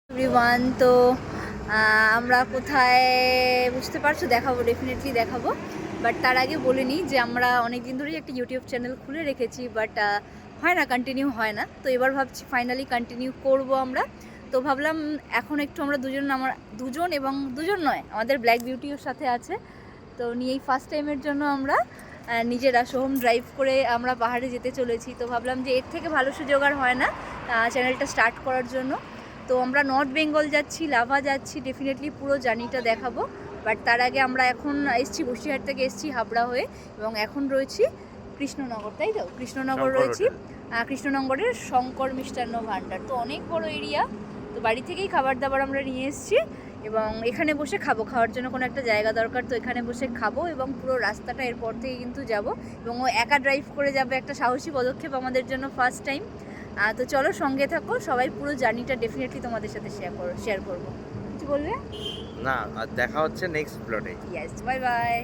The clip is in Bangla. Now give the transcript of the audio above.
এভরিওয়ান, তো আমরা কোথায় বুঝতে পারছো, দেখাবো, ডেফিনেটলি দেখাবো। বাট তার আগে বলে নিই যে আমরা অনেক দিন ধরেই একটা ইউটিউব চ্যানেল খুলে রেখেছি, বাট হয় না, কন্টিনিউ হয় না। তো এবার ভাবছি ফাইনালি কন্টিনিউ করব আমরা। তো ভাবলাম এখন একটু আমরা দুজন এবং দুজন নয়, আমাদের ব্ল্যাক বিউটির সাথে আছে। তো নিয়েই ফার্স্ট টাইমের জন্য আমরা নিজেরা সোহম ড্রাইভ করে আমরা পাহাড়ে যেতে চলেছি। তো ভাবলাম যে এর থেকে ভালো সুযোগ আর হয় না চ্যানেলটা স্টার্ট করার জন্য। তো আমরা নর্থ বেঙ্গল যাচ্ছি, লাভা যাচ্ছি, ডেফিনেটলি পুরো জার্নিটা দেখাবো। বাট তার আগে আমরা এখন এসছি বসিরহাট থেকে, এসছি হাবড়া হয়ে, এবং এখন রয়েছি কৃষ্ণনগর, তাই তো? কৃষ্ণনগর রয়েছি, কৃষ্ণনগরের শঙ্কর মিষ্টান্ন ভাণ্ডার। তো অনেক বড় এরিয়া। তো বাড়ি থেকেই খাবার দাবার আমরা নিয়ে এসেছি, এবং এখানে বসে খাবো। খাওয়ার জন্য কোনো একটা জায়গা দরকার, তো এখানে বসে খাবো। এবং পুরো রাস্তাটা এরপর থেকে কিন্তু যাব, এবং ও একা ড্রাইভ করে যাবে, একটা সাহসী পদক্ষেপ আমাদের জন্য, ফার্স্ট টাইম। তো চলো সঙ্গে থাকো সবাই, পুরো জার্নিটা ডেফিনেটলি তোমাদের সাথে শেয়ার করবো। কিছু বলবে? না, আর দেখা হচ্ছে নেক্সট ব্লগে। Yes, bye bye.